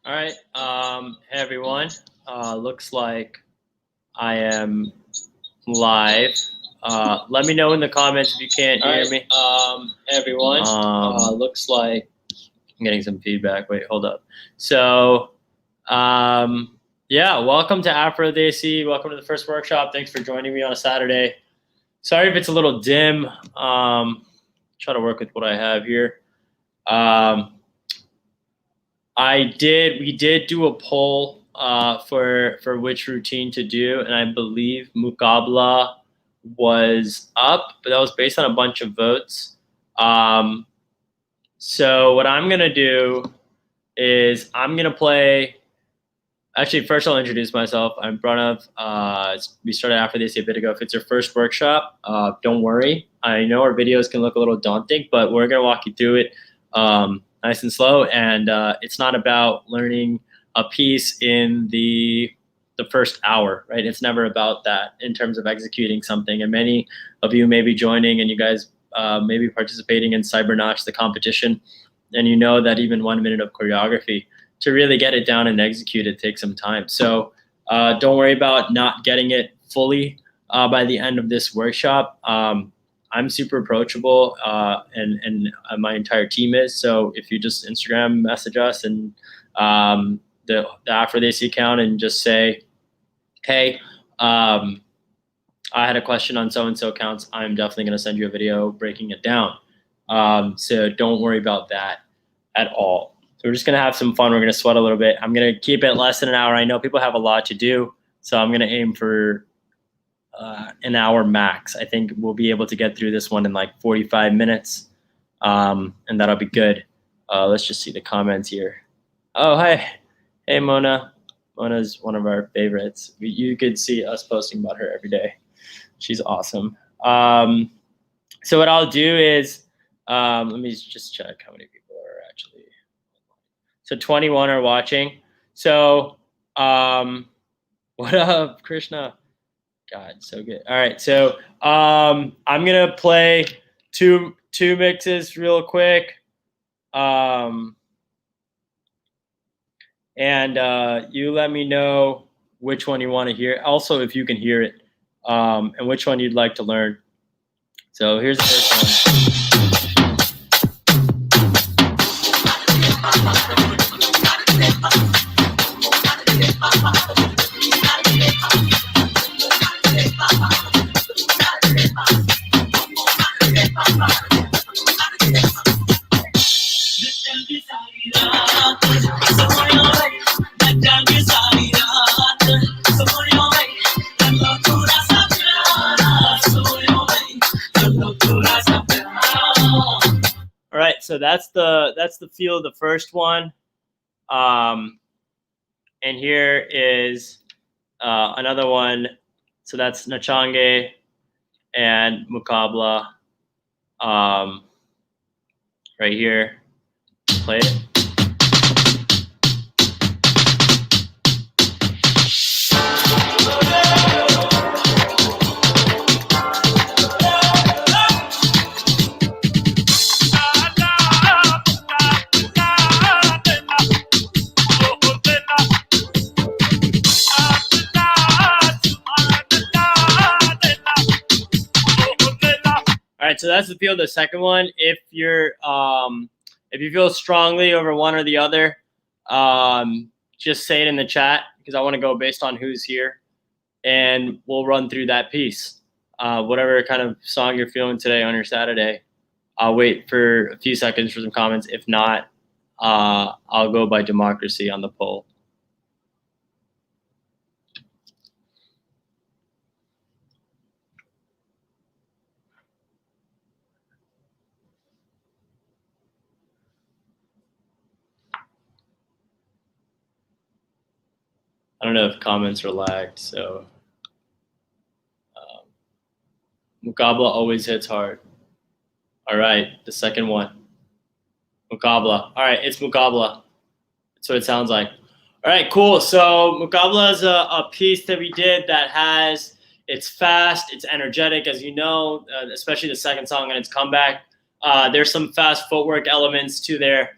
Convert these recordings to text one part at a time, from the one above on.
All right. Hey everyone. Looks like I am live. Let me know in the comments if you can't hear me. Everyone. Looks like I'm getting some feedback. Wait, hold up. So, yeah, welcome to Afrodesi. Welcome to the first workshop. Thanks for joining me on a Saturday. Sorry if it's a little dim. Try to work with what I have here. We did do a poll for which routine to do, and I believe Muqabla was up, but that was based on a bunch of votes. So what I'm gonna do is I'm gonna play. Actually, first I'll introduce myself. I'm Pranav. We started Afrodesi a bit ago. If it's your first workshop, don't worry. I know our videos can look a little daunting, but we're gonna walk you through it nice and slow. And it's not about learning a piece in the first hour, right? It's never about that in terms of executing something. And many of you may be joining, and you guys may be participating in CyberNaach, the competition, and you know that even 1 minute of choreography, to really get it down and execute it takes some time. So don't worry about not getting it fully by the end of this workshop. I'm super approachable, and my entire team is. So if you just Instagram message us and the Afrodesi account and just say, hey, I had a question on so-and-so accounts, I'm definitely going to send you a video breaking it down. So don't worry about that at all. So we're just going to have some fun. We're going to sweat a little bit. I'm going to keep it less than an hour. I know people have a lot to do, so I'm going to aim for an hour max. I think we'll be able to get through this one in like 45 minutes, and that'll be good. Let's just see the comments here. Oh, hi. Hey, Mona. Mona's one of our favorites. You could see us posting about her every day. She's awesome. So what I'll do is, let me just check how many people are actually. So 21 are watching. So what up, Krishna? God, so good. All right, so I'm gonna play two mixes real quick, and you let me know which one you want to hear. Also, if you can hear it, and which one you'd like to learn. So here's the first one. All right, so that's the feel of the first one, and here is another one. So that's Nachange and Muqabla, right here. Play it. All right, so that's the feel of the second one. If you feel strongly over one or the other, just say it in the chat, because I want to go based on who's here, and we'll run through that piece. Whatever kind of song you're feeling today on your Saturday. I'll wait for a few seconds for some comments. If not, I'll go by democracy on the poll. I don't know if comments are lagged, so Muqabla always hits hard. All right, the second one. Muqabla. All right, it's Muqabla. That's what it sounds like. All right, cool. So Muqabla is a piece that we did that has, it's fast, it's energetic, as you know, especially the second song and its comeback. There's some fast footwork elements to there.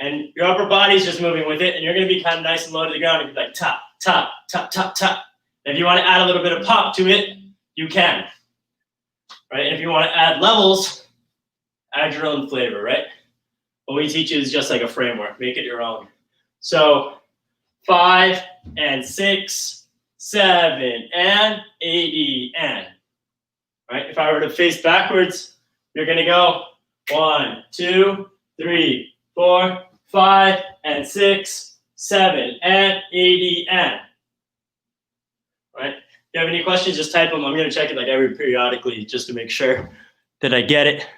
And your upper body's just moving with it, and you're going to be kind of nice and low to the ground. And be like tap, tap, tap, tap, tap. And if you want to add a little bit of pop to it, you can. Right? And if you want to add levels, add your own flavor, right? What we teach you is just like a framework. Make it your own. So 5 and 6, 7 and 80 and. Right? If I were to face backwards, you're going to go 1, 2, 3, 4, 5 and 6, 7 and 80 and. Right? If you have any questions, just type them. I'm going to check it like periodically just to make sure that I get it.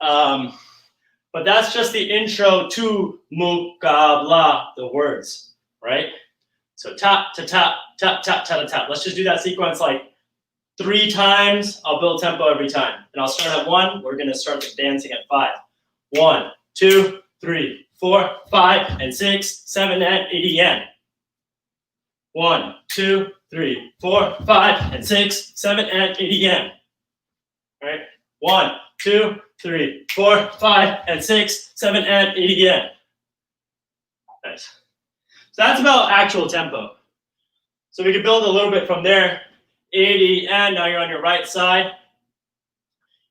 But that's just the intro to mukabla, the words, right? So tap, to tap, tap, tap, tap, tap. Let's just do that sequence like 3 times. I'll build tempo every time. And I'll start at 1. We're going to start the dancing at 5. 1, 2, 3, 4, 5, and 6, 7, and 80 and. 1, 2, 3, 4, 5, and 6, 7, and 80 and. Right? 1, 2, 3, 4, 5, and 6, 7, and 80 and. Nice. So that's about actual tempo. So we can build a little bit from there. 80 and now you're on your right side.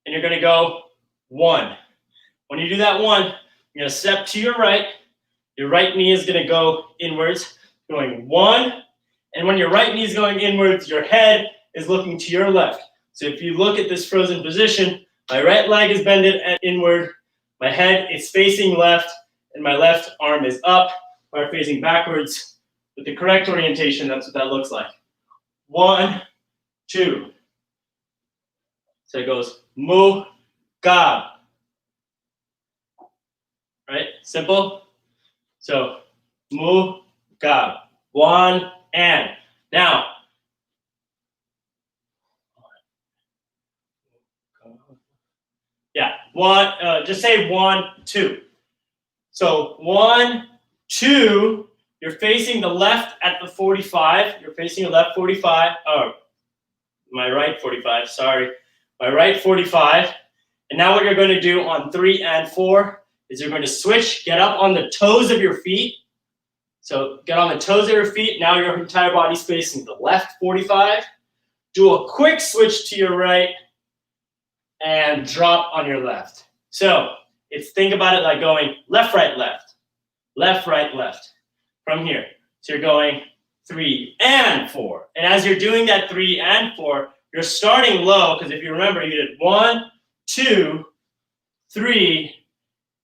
And you're going to go 1. When you do that 1, you're going to step to your right. Your right knee is going to go inwards, going 1. And when your right knee is going inwards, your head is looking to your left. So if you look at this frozen position, my right leg is bended and inward, my head is facing left, and my left arm is up, or facing backwards. With the correct orientation, that's what that looks like. 1, 2. So it goes mu, gab. Right? Simple. So mu, gab. 1 and. Now, yeah, 1, just say 1, 2. So 1, 2, you're facing the left at the 45. You're facing the left 45, my right 45, sorry. My right 45. And now what you're going to do on 3 and 4 is you're going to switch, get up on the toes of your feet. So get on the toes of your feet. Now your entire body's facing the left 45. Do a quick switch to your right and drop on your left. So think about it like going left, right, left. Left, right, left. From here. So you're going 3 and 4. And as you're doing that 3 and 4, you're starting low, because if you remember, you did 1, 2, 3,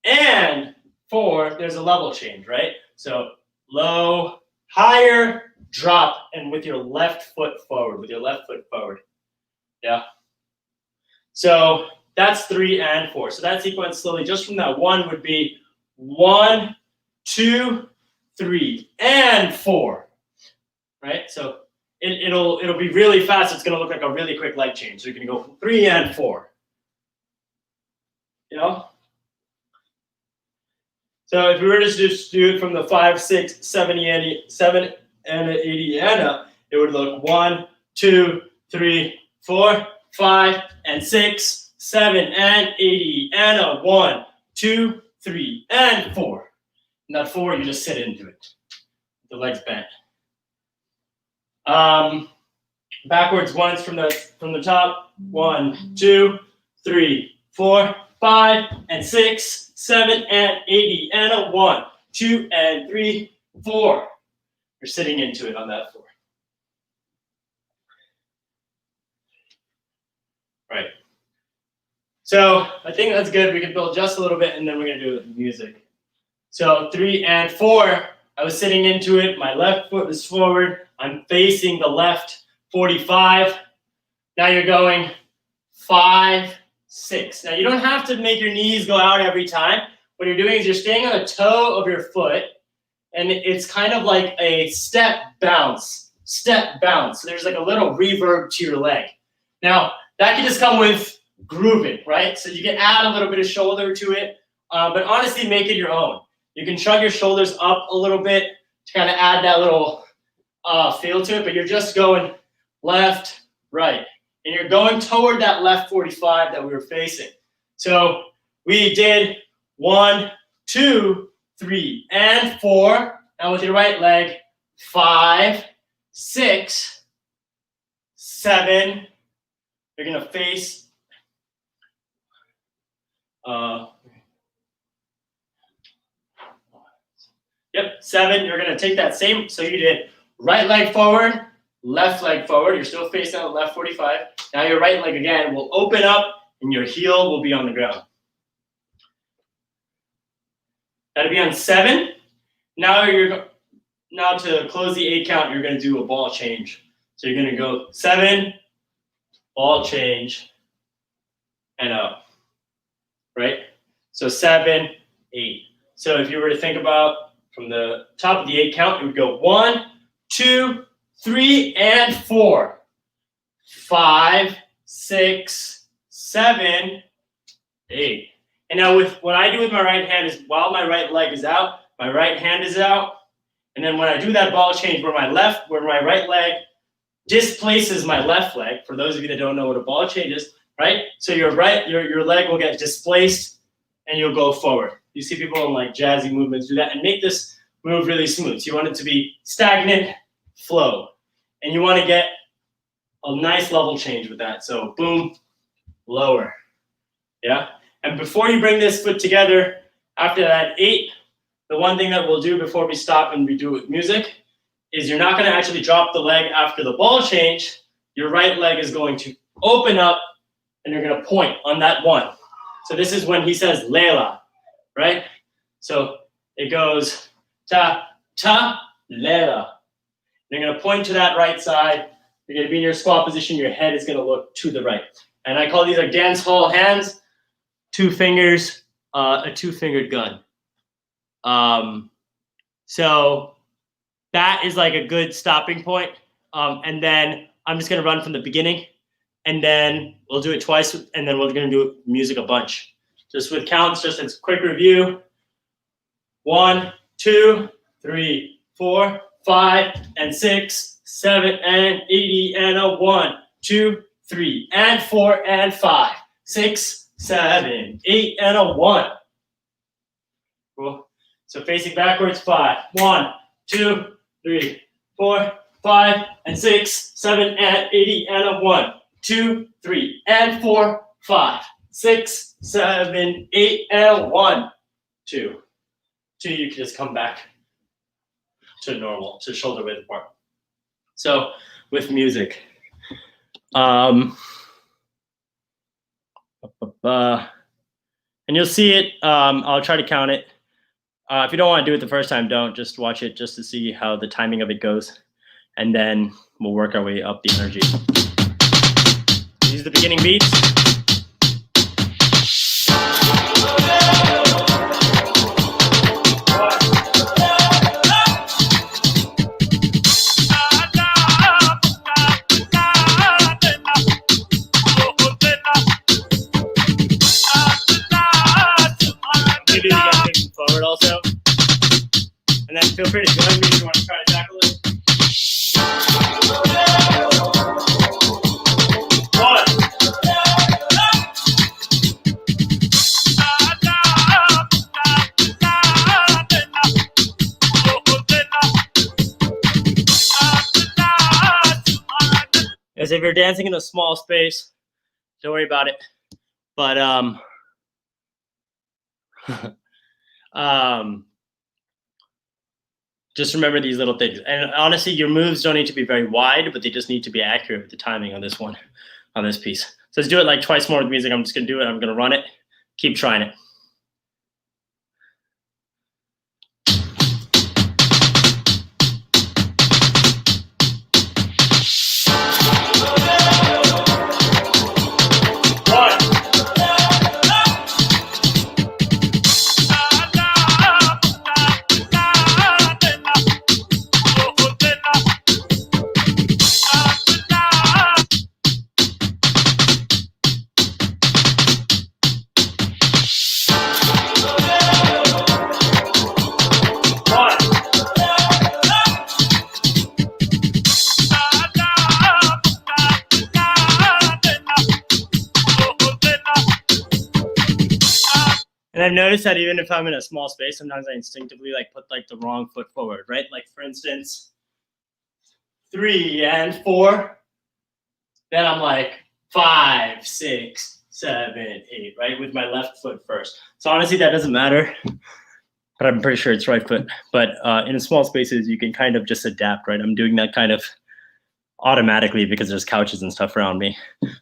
and 4. There's a level change, right? So low, higher, drop, and with your left foot forward, Yeah. So that's 3 and 4. So that sequence slowly, just from that 1 would be 1, 2, 3, and 4. Right? So it'll be really fast. It's going to look like a really quick leg change. So you're going to go from 3 and 4. You know? So if we were to just do it from the 5, 6, 7, 7 and 80 and up, it would look 1, 2, 3, 4, 5, and 6, 7, and 80 and a 1, 2, 3, and 4. And that 4, you just sit into it. The legs bent. Backwards once from the top. 1, 2, 3, 4, 5, and 6, 7, and 80 and a 1, 2, and 3, 4. You're sitting into it on that 4. Right. So I think that's good. We can build just a little bit, and then we're going to do it with music. So 3 and 4, I was sitting into it. My left foot is forward. I'm facing the left 45. Now you're going 5, 6. Now you don't have to make your knees go out every time. What you're doing is you're staying on the toe of your foot, and it's kind of like a step bounce. So there's like a little reverb to your leg. Now that can just come with grooving, right? So you can add a little bit of shoulder to it, but honestly, make it your own. You can shrug your shoulders up a little bit to kind of add that little feel to it, but you're just going left, right. And you're going toward that left 45 that we were facing. So we did 1, 2, 3, and 4. Now with your right leg, 5, 6, 7. You're gonna face. Yep, 7. You're gonna take that same. So you did right leg forward, left leg forward. You're still facing out left 45. Now your right leg again will open up, and your heel will be on the ground. That'll be on 7. Now to close the 8 count, you're going to do a ball change. So you're going to go 7, ball change, and up. Right? So 7, 8. So if you were to think about from the top of the 8 count, you would go 1, 2, 3, and 4. 5, 6, 7, 8. And now with what I do with my right hand is while my right leg is out, my right hand is out. And then when I do that ball change where my right leg displaces my left leg, for those of you that don't know what a ball change is, right? So your leg will get displaced and you'll go forward. You see people in like jazzy movements do that and make this move really smooth. So you want it to be stagnant flow. And you want to get a nice level change with that. So boom, lower. Yeah? And before you bring this foot together, after that 8, the one thing that we'll do before we stop and we do it with music is you're not going to actually drop the leg after the ball change. Your right leg is going to open up and you're going to point on that 1. So this is when he says Layla, right? So it goes ta, ta, Layla. You're going to point to that right side. You're going to be in your squat position. Your head is going to look to the right. And I call these like dance hall hands. 2 fingers, a 2-fingered gun. So that is like a good stopping point. And then I'm just going to run from the beginning. And then we'll do it twice. And then we're going to do music a bunch. Just with counts, just as a quick review. 1, 2, 3, 4, 5, and 6, 7, and 80, and a 1, 2, 3, and 4, and 5, 6, 7, 8, and a 1. Cool. So facing backwards, 5. 1, 2, 3, 4, 5, and 6, 7, and 80, and a 1, 2, 3, and 4, 5, 6, 7, 8, and a 1, 2. 2, you can just come back to normal, to shoulder width apart. So with music. And you'll see it. I'll try to count it. If you don't want to do it the first time, don't. Just watch it just to see how the timing of it goes. And then we'll work our way up the energy. These are the beginning beats. Forward also. And then feel free to join me if you want to try to tackle it. 1. As if you're dancing in a small space, don't worry about it. But just remember these little things. And honestly, your moves don't need to be very wide, but they just need to be accurate with the timing on this one, on this piece. So let's do it like twice more with music. I'm just going to do it. I'm going to run it. Keep trying it. And I've noticed that even if I'm in a small space, sometimes I instinctively like put like the wrong foot forward, right? Like for instance, 3 and 4. Then I'm like 5, 6, 7, 8, right? With my left foot first. So honestly, that doesn't matter, but I'm pretty sure it's right foot. But in small spaces, you can kind of just adapt, right? I'm doing that kind of automatically because there's couches and stuff around me.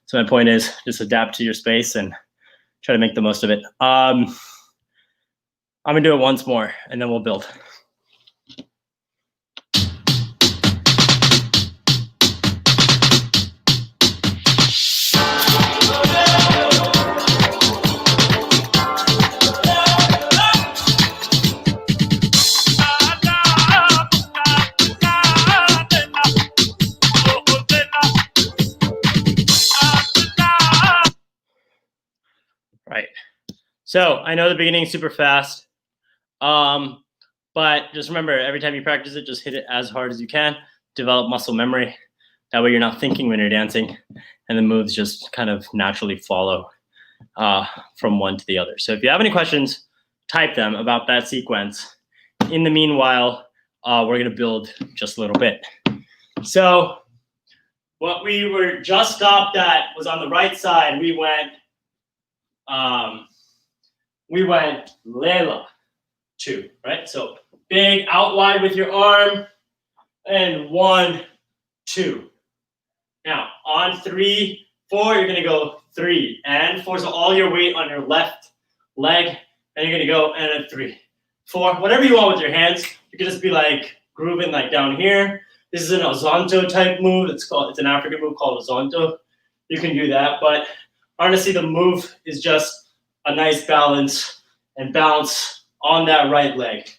So my point is just adapt to your space and try to make the most of it. I'm gonna do it once more and then we'll build. Right. So I know the beginning is super fast, but just remember, every time you practice it, just hit it as hard as you can. Develop muscle memory. That way you're not thinking when you're dancing, and the moves just kind of naturally follow from one to the other. So if you have any questions, type them about that sequence. In the meanwhile, we're going to build just a little bit. So what we were just stopped at was on the right side. We went Lela 2, right? So big out wide with your arm, and 1, 2. Now on 3, 4, you're gonna go 3 and 4. So all your weight on your left leg, and you're gonna go and a 3, 4, whatever you want with your hands. You can just be like grooving like down here. This is an Ozonto type move. It's an African move called Ozonto. You can do that, but honestly, the move is just a nice balance and bounce on that right leg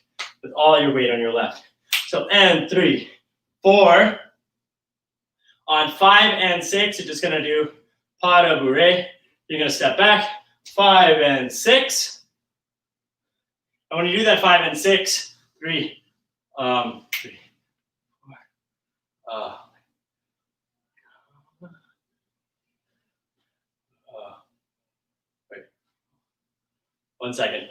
with all your weight on your left. So, and 3, 4. On 5 and 6, you're just gonna do pas de bourrée. You're gonna step back, 5 and 6. And when you do that 5 and 6, 3, 3, 4, wait, 1 second.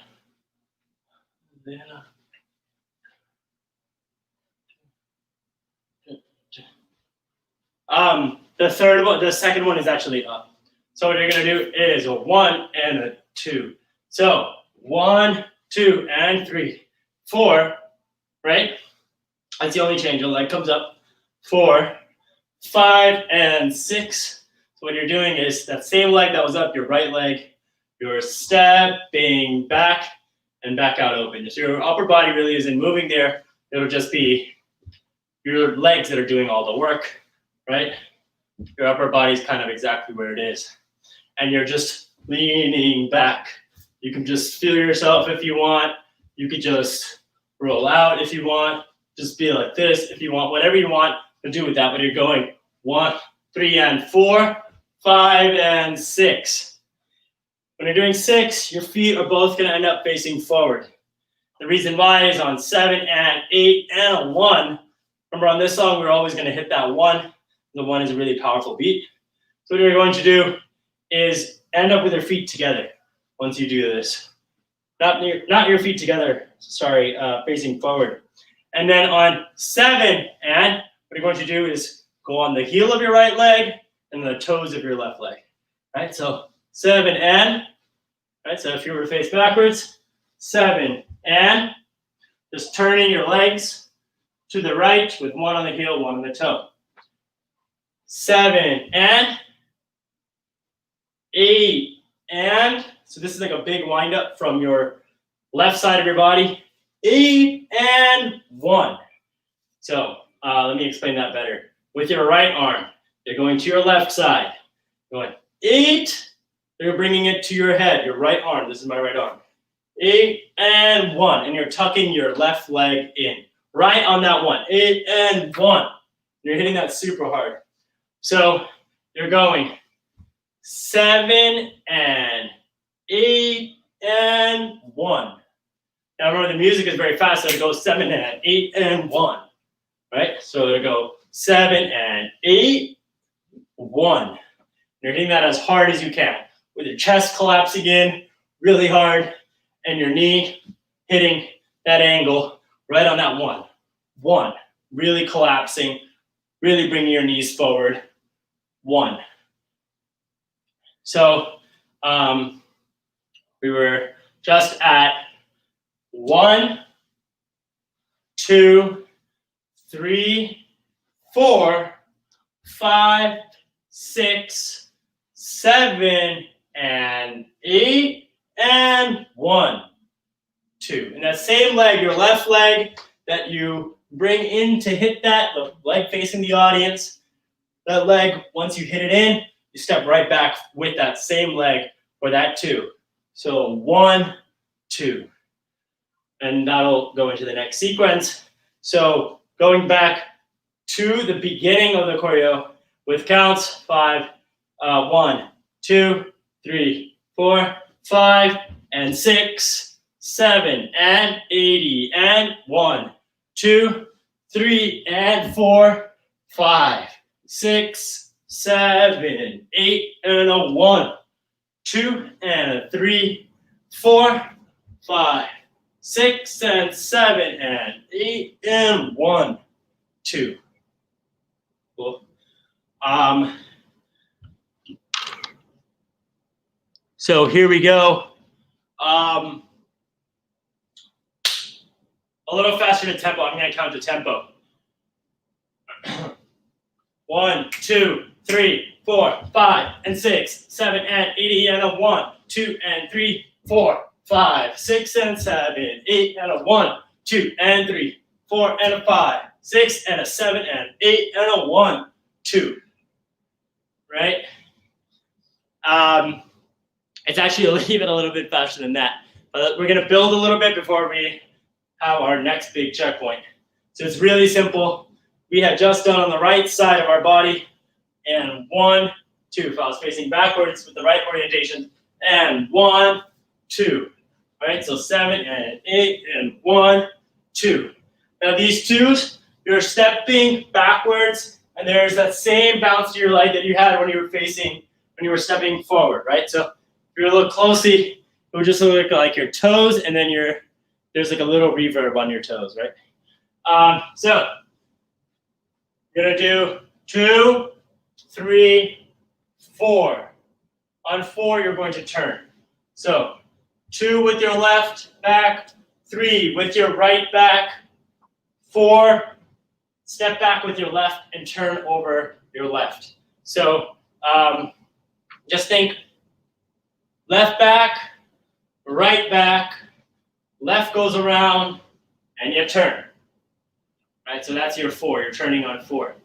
The second one is actually up. So what you're gonna do is a 1 and a 2. So 1, 2, and 3, 4, right? That's the only change. Your leg comes up. 4, 5, and 6. So what you're doing is that same leg that was up, your right leg, you're stepping back and back out open. So your upper body really isn't moving there. It'll just be your legs that are doing all the work, right? Your upper body is kind of exactly where it is. And you're just leaning back. You can just feel yourself if you want. You could just roll out if you want. Just be like this if you want. Whatever you want to do with that. But you're going 1, 3, and 4, 5, and 6. When you're doing 6, your feet are both going to end up facing forward. The reason why is on 7 and 8 and a 1. Remember on this song, we're always going to hit that 1. The 1 is a really powerful beat. So what you're going to do is end up with your feet together once you do this. Not your feet together, sorry, facing forward. And then on 7 and, what you're going to do is go on the heel of your right leg and the toes of your left leg. Right, so 7 and, right, so if you were to face backwards, 7 and, just turning your legs to the right with 1 on the heel, 1 on the toe. 7 and, 8 and, so this is like a big wind up from your left side of your body. 8 and 1. So let me explain that better. With your right arm, you're going to your left side. Going 8, you're bringing it to your head, your right arm. This is my right arm. 8 and 1, and you're tucking your left leg in. Right on that 1. 8 and 1. You're hitting that super hard. So you're going 7 and 8 and 1. Now remember, the music is very fast, so it goes 7 and 8 and 1. Right? So it'll go 7 and 8, 1. You're hitting that as hard as you can, with your chest collapsing in really hard, and your knee hitting that angle right on that one. One, really collapsing, really bringing your knees forward. One. So we were just at 1, 2, 3, 4, 5, 6, 7, and 8, and 1, 2. And that same leg, your left leg that you bring in to hit that, the leg facing the audience, that leg, once you hit it in, you step right back with that same leg for that 2. So 1, 2. And that'll go into the next sequence. So going back to the beginning of the choreo with counts 5, 1, 2, 3, 4, 5, and 6, 7, and 80, and 1, 2, 3, and 4, 5, 6, 7, 8, and a 1, 2, and a 3, 4, 5, 6, and 7, and 8, and 1, 2. Cool. So here we go. A little faster to tempo. I'm going to count the tempo. 1, 2, 3, 4, 5, and 6, 7, and 80, and a 1, 2, and 3, 4, 5, 6, and 7, 8, and a 1, 2, and 3, 4, and a 5, 6, and a 7, and 8, and a 1, 2. Right? It's actually even a little bit faster than that. But we're going to build a little bit before we have our next big checkpoint. So it's really simple. We had just done on the right side of our body. And 1, 2. If I was facing backwards with the right orientation. And 1, 2. All right, so 7 and 8 and 1, 2. Now these 2s, you're stepping backwards, and there's that same bounce to your leg that you had when you were stepping forward, right? So if you look closely, it would just look like your toes, and then there's like a little reverb on your toes, right? So you're gonna do 2, 3, 4. On 4, you're going to turn. So 2 with your left back, 3 with your right back, 4, step back with your left and turn over your left. So just think left back, right back, left goes around, and you turn. Right, so that's your 4. You're turning on 4.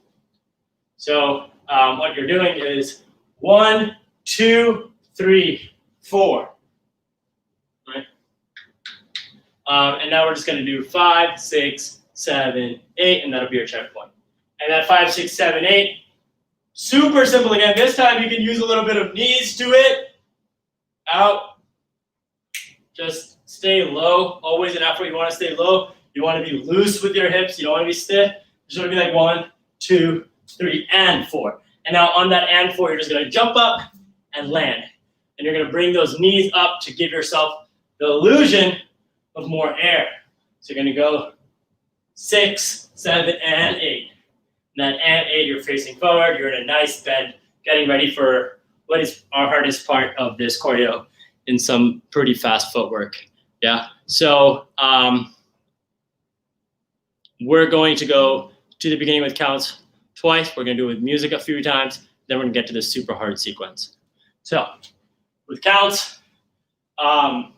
So what you're doing is 1, 2, 3, 4. Right? And now we're just going to do 5, 6, 7, 8, and that'll be your checkpoint. And that 5, 6, 7, 8, super simple again. This time you can use a little bit of knees to it. Out. Just stay low. Always in Afro, you want to stay low. You want to be loose with your hips. You don't want to be stiff. You just want to be like 1, 2, 3, and 4. And now on that and 4, you're just going to jump up and land. And you're going to bring those knees up to give yourself the illusion of more air. So you're going to go 6, 7, and 8. And that and 8, you're facing forward. You're in a nice bend, getting ready for what is our hardest part of this choreo in some pretty fast footwork. Yeah. So we're going to go to the beginning with counts twice. We're going to do it with music a few times. Then we're going to get to the super hard sequence. So with counts, I'll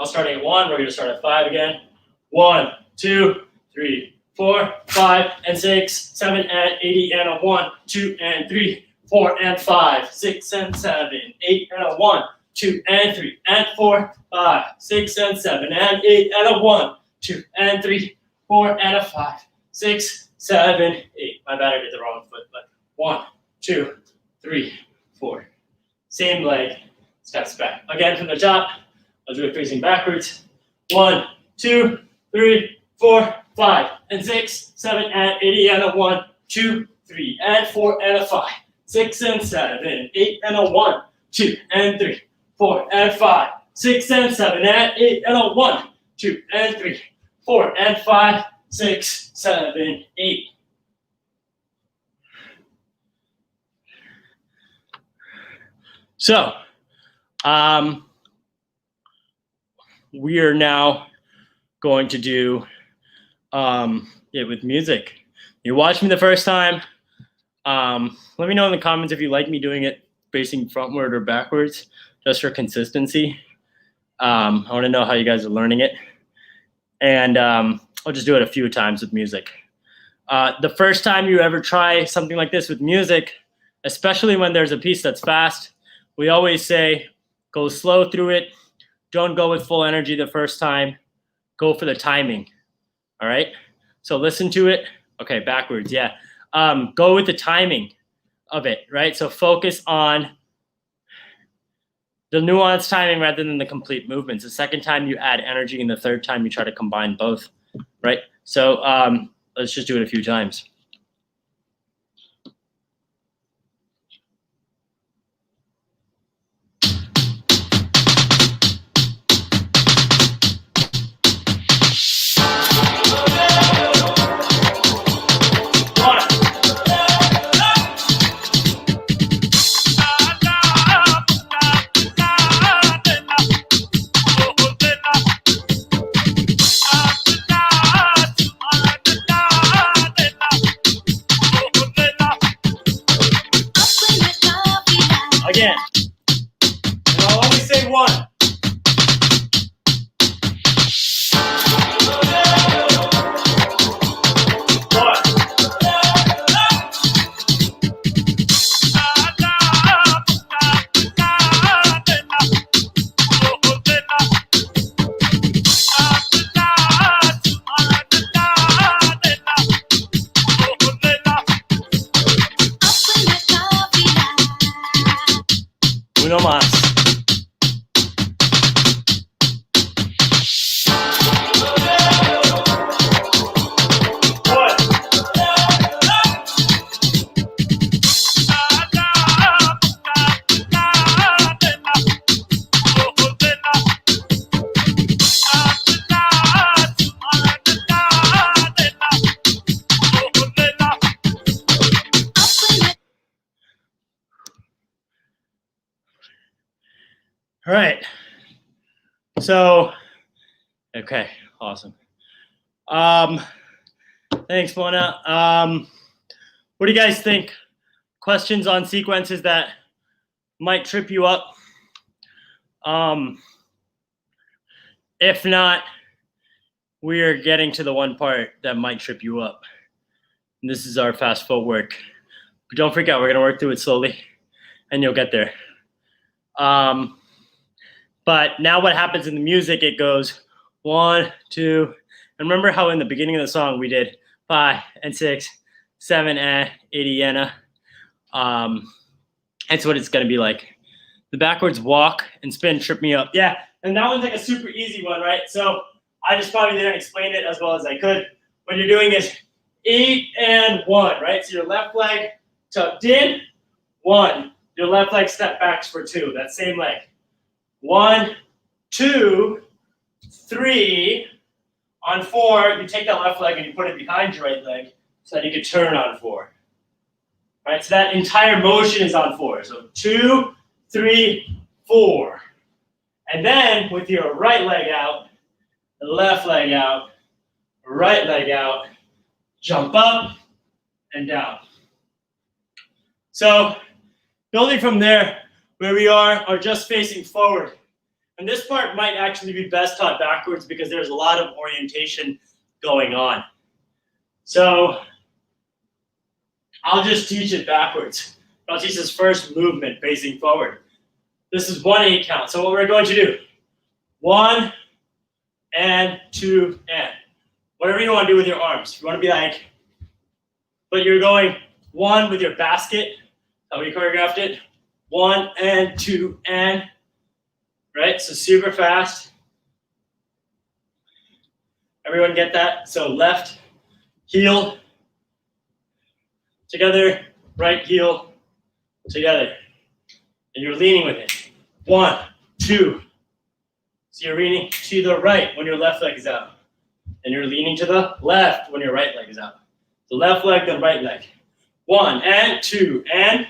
start at 1. We're going to start at 5 again. 1, 2, 3, 4, 5, and 6, 7, and 80, and a 1, 2, and 3, 4, and 5, 6, and 7, 8, and a 1, 2, and 3, and 4, 5, 6, and 7, and 8, and a 1, 2, and 3, 4, and a 5, 6, 7, 8. My bad, I did the wrong foot, but 1, 2, 3, 4. Same leg, steps back. Again from the top, I'll do it facing backwards. 1, 2, 3, 4, 5, and 6, 7, and 80, and a 1, 2, 3, and 4, and a 5, 6, and 7, 8, and a 1, 2, and 3, 4, and 5, 6 and 7 and 8 and 1, 2 and 3, 4 and 5, 6, 7, 8. So, we are now going to do it with music. You watched me the first time. Let me know in the comments if you like me doing it facing frontward or backwards, just for consistency. I want to know how you guys are learning it. And I'll just do it a few times with music. The first time you ever try something like this with music, especially when there's a piece that's fast, we always say, go slow through it. Don't go with full energy the first time. Go for the timing, all right? So listen to it. Okay, backwards, yeah. Go with the timing of it, right? So focus on the nuanced timing rather than the complete movements. The second time you add energy, and the third time you try to combine both, right? So let's just do it a few times. Again, and I'll only say one. Uno más. All right. So, okay, awesome. Thanks, Mona. What do you guys think? Questions on sequences that might trip you up? If not, we're getting to the one part that might trip you up. And this is our fast footwork. But don't freak out, we're gonna work through it slowly and you'll get there. But now what happens in the music, it goes 1, 2, and remember how in the beginning of the song we did 5 and 6, 7 and 8 and that's what it's gonna be like. The backwards walk and spin trip me up. Yeah, and that one's like a super easy one, right? So I just probably didn't explain it as well as I could. What you're doing is 8 and 1, right? So your left leg tucked in, 1. Your left leg step backs for 2, that same leg. 1, 2, 3. On 4, you take that left leg and you put it behind your right leg so that you can turn on 4. Right, so that entire motion is on 4. So 2, 3, 4. And then with your right leg out, the left leg out, right leg out, jump up and down. So building from there, where we are just facing forward. And this part might actually be best taught backwards because there's a lot of orientation going on. So I'll just teach it backwards. I'll teach this first movement facing forward. This is 1 8 count. So what we're going to do, 1 and 2 and. Whatever you want to do with your arms. You want to be like, but you're going 1 with your basket, how we choreographed it. 1 and 2 and, right? So super fast. Everyone get that? So left heel together, right heel together. And you're leaning with it. 1, 2, So you're leaning to the right when your left leg is out. And you're leaning to the left when your right leg is out. The left leg, then right leg. 1 and 2 and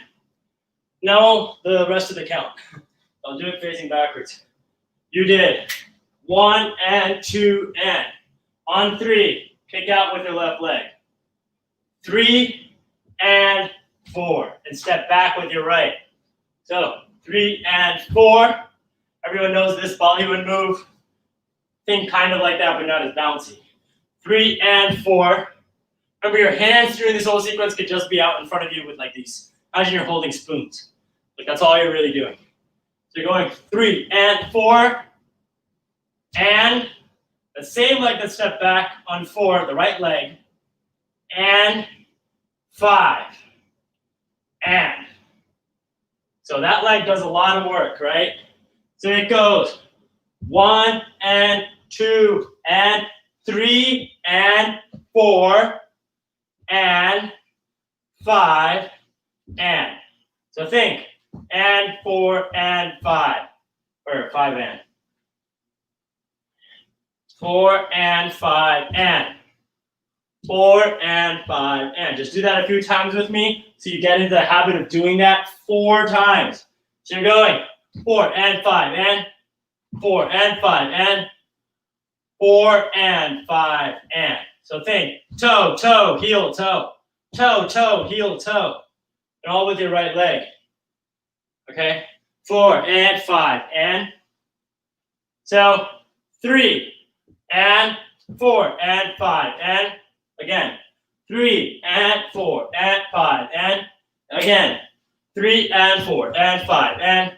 now the rest of the count. I'll do it facing backwards. You did 1 and 2 and. On 3, kick out with your left leg. 3 and 4. And step back with your right. So 3 and 4. Everyone knows this Bollywood move. Think kind of like that, but not as bouncy. 3 and 4. Remember, your hands during this whole sequence could just be out in front of you with like these. Imagine you're holding spoons. Like that's all you're really doing. So you're going 3 and 4. And the same leg that stepped back on 4, the right leg. And 5. And. So that leg does a lot of work, right? So it goes 1 and 2 and 3 and 4 and 5 and. So think, and 4 and 5, or 5 and. 4 and 5 and. 4 and 5 and. Just do that a few times with me so you get into the habit of doing that 4 times. So you're going 4 and 5 and. 4 and 5 and. 4 and 5 and. So think toe, toe, heel, toe. Toe, toe, heel, toe. And all with your right leg. Okay? 4 and 5 and. So 3 and 4 and 5 and. Again. 3 and 4 and 5 and. Again. 3 and 4 and 5 and.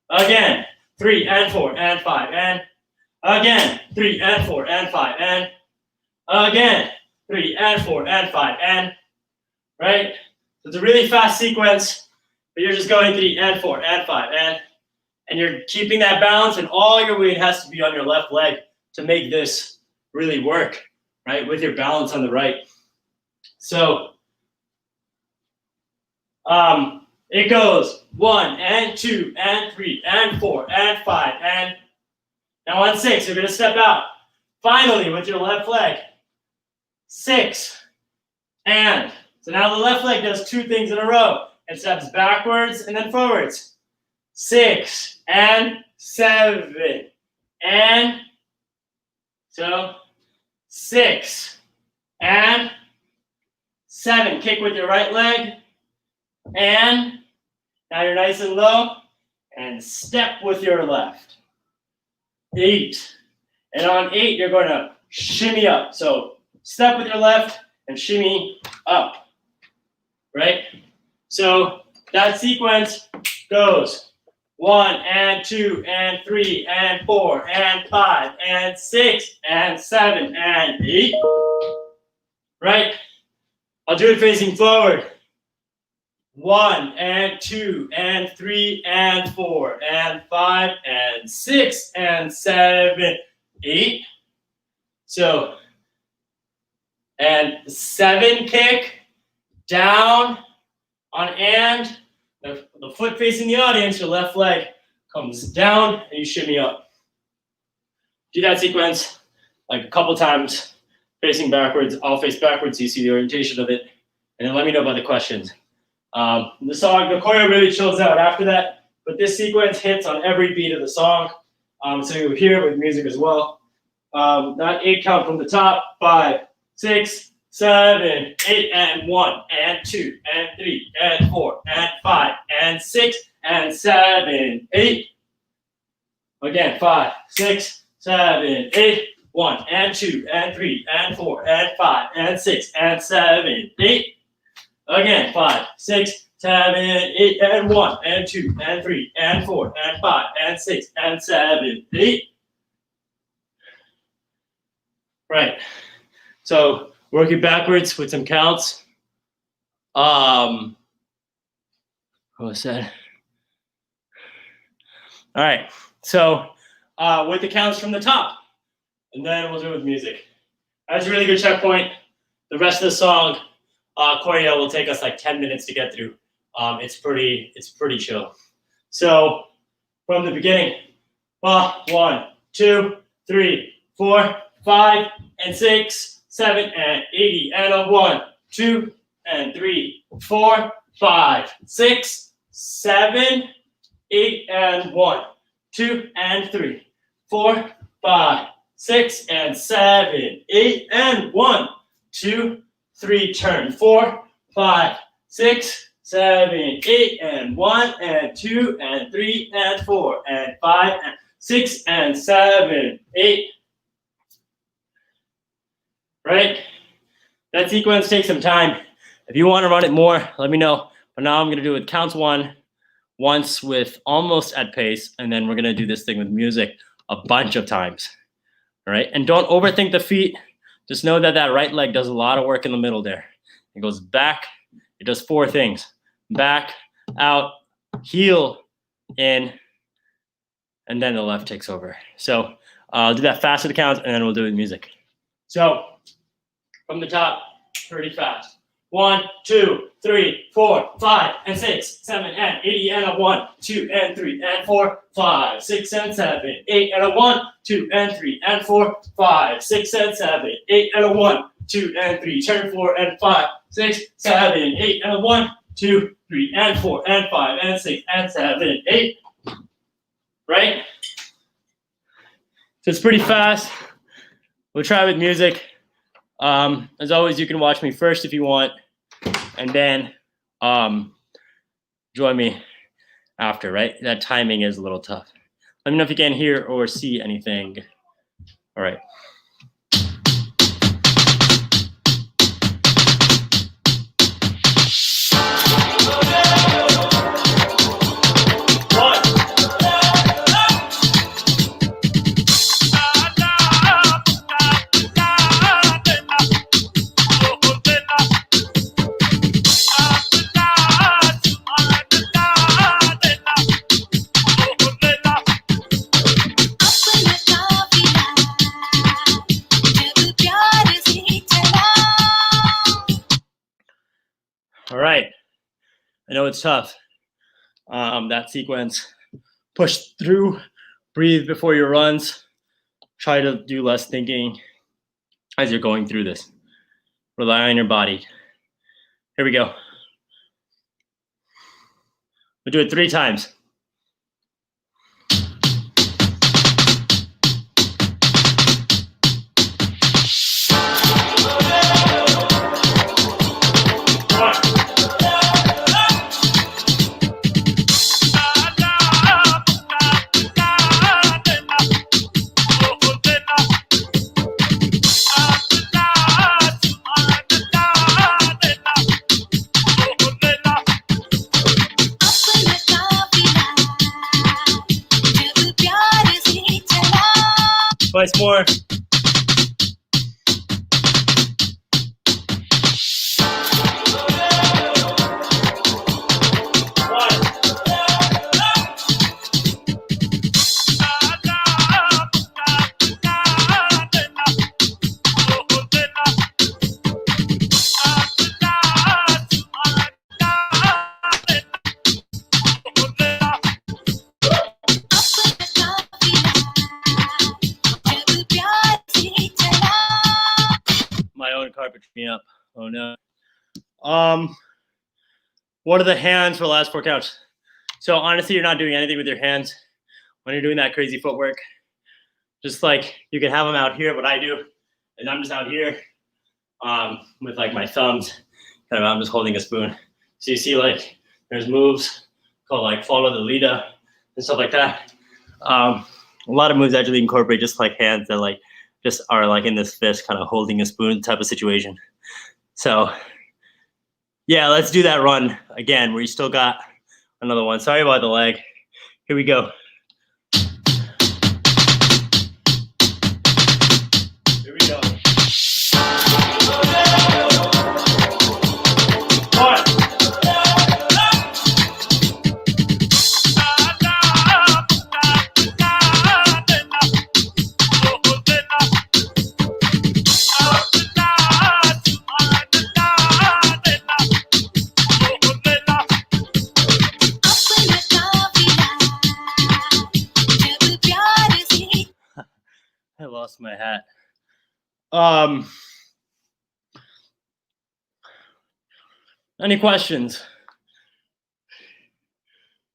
Again. 3 and 4 and 5 and. Again. 3 and 4 and 5 and. Again. 3 and 4 and 5 and. Right? So it's a really fast sequence, but you're just going 3 and 4 and 5 and you're keeping that balance, and all your weight has to be on your left leg to make this really work, right? With your balance on the right. So it goes 1 and 2 and 3 and 4 and 5 and. Now on 6, you're going to step out. Finally, with your left leg. 6 and. So now the left leg does 2 things in a row. It steps backwards and then forwards. 6 and 7 and. So 6 and 7. Kick with your right leg. And. Now you're nice and low. And step with your left. 8. And on 8, you're going to shimmy up. So step with your left and shimmy up. Right? So that sequence goes 1 and 2 and 3 and 4 and 5 and 6 and 7 and 8. Right? I'll do it facing forward. 1 and 2 and 3 and 4 and 5 and 6 and 7, 8. So, and 7 kick down on and the foot facing the audience, your left leg comes down and you shimmy up. Do that sequence like a couple times, facing backwards. I'll face backwards so you see the orientation of it, and then let me know about the questions. The song, the choreo really chills out after that, but this sequence hits on every beat of the song. So you'll hear it with music as well. That 8 count from the top, 5, 6, 7, 8, and 1, and 2, and 3, and 4, and 5, and 6, and 7, 8. Again, 5, 6, 7, 8, 1, and 2, and 3, and 4, and 5, and 6, and 7, 8. Again, 5, 6, 7, 8, and 1, and 2, and 3, and 4, and 5, and 6, and 7, 8. Right. So working backwards with some counts. What was that? All right. So with the counts from the top, and then we'll do it with music. That's a really good checkpoint. The rest of the song, choreo will take us like 10 minutes to get through. It's pretty chill. So from the beginning, 1, 2, 3, 4, 5, and 6, 7, and 80, and a 1, 2, and 3, 4, 5, 6, 7, 8, and 1, 2, and 3, 4, 5, 6, and 7, 8, and 1, 2, 3, turn, 4, 5, 6, 7, 8, and 1, and 2, and 3, and 4, and 5, and 6, and 7, 8. Right? That sequence takes some time. If you want to run it more, let me know. But now I'm going to do it counts one, once with almost at pace, and then we're going to do this thing with music a bunch of times. All right? And don't overthink the feet. Just know that that right leg does a lot of work in the middle there. It goes back. It does 4 things. Back, out, heel, in, and then the left takes over. So I'll do that fast at the counts, and then we'll do it with music. So from the top, pretty fast. 1, 2, 3, 4, 5, and 6, 7, and 80, and a 1, 2, and 3, and 4, 5, 6, and 7, 8, and a 1, 2, and 3, and 4, 5, 6, and 7, 8, and a 1, 2, and 3, turn 4, and 5, 6, 7, 8, and a 1, 2, 3, and 4, and 5, and 6, and 7, 8. Right? So it's pretty fast. We'll try with music. As always, you can watch me first if you want, and then join me after, right? That timing is a little tough. Let me know if you can hear or see anything. All right. All right. I know it's tough. That sequence. Push through, breathe before your runs. Try to do less thinking as you're going through this. Rely on your body. Here we go. We'll do it 3 times. Twice more. Carpet me up. Oh no. What are the hands for the last 4 counts? So honestly, you're not doing anything with your hands when you're doing that crazy footwork. Just like you can have them out here, what I do, and I'm just out here with like my thumbs. Kind of, I'm just holding a spoon. So you see, like there's moves called like follow the leader and stuff like that. A lot of moves actually incorporate just like hands that like just are like in this fist, kind of holding a spoon type of situation. So yeah, let's do that run again where you still got another one. Sorry about the leg. Here we go. Here we go. 1. lost my hat. Any questions?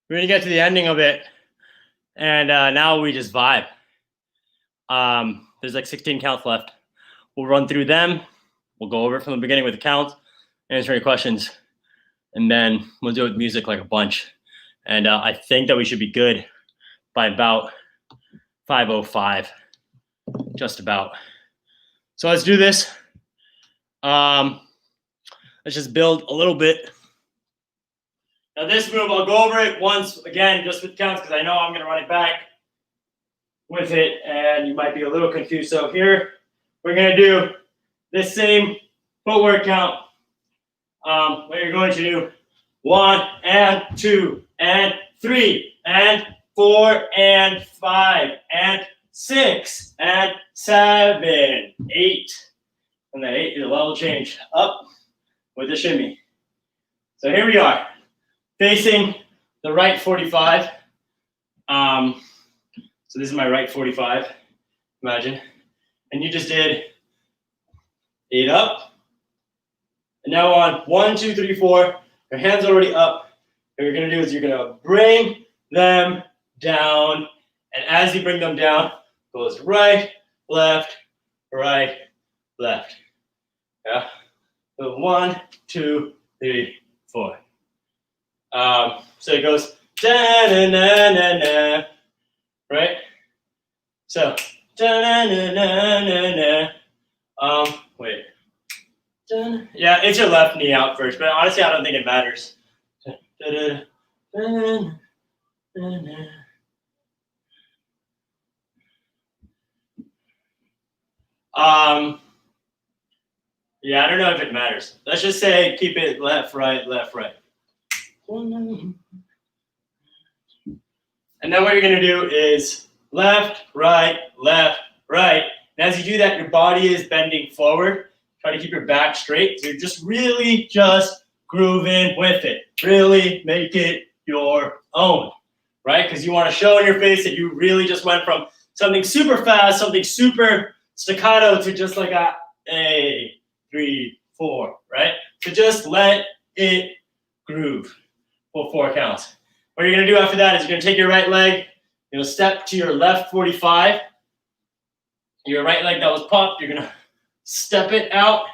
We're gonna get to the ending of it, and now we just vibe. There's like 16 counts left. We'll run through them. We'll go over it from the beginning with the counts, answer any questions, and then we'll do it with music like a bunch. And I think that we should be good by about 5:05, just about. So let's do this. Let's just build a little bit. Now this move, I'll go over it once again, just with counts, because I know I'm going to run it back with it, and you might be a little confused. So here, we're going to do this same footwork count. Where you're going to do 1 and 2 and 3 and 4 and 5 and 6 and 7, 8. And the 8 is a level change up with the shimmy. So here we are, facing the right 45. So this is my right 45, imagine. And you just did 8 up. And now on 1, 2, 3, 4, your hand's already up. What you're gonna do is you're gonna bring them down. And as you bring them down, goes right, left, right, left. Yeah. So 1, 2, 3, 4. So it goes da na na na na, right? So da na na na na na. Wait. Yeah, it's your left knee out first, but honestly, I don't think it matters. Yeah, I don't know if it matters. Let's just say keep it left, right, left, right. And then what you're gonna do is left, right, left, right. And as you do that, your body is bending forward. Try to keep your back straight. So you're just really just grooving with it. Really make it your own, right? Because you want to show in your face that you really just went from something super fast, something super staccato to just like a 3, 4, right? So just let it groove for 4 counts. What you're gonna do after that is you're gonna take your right leg, you're gonna step to your left 45. Your right leg that was popped, you're gonna step it out.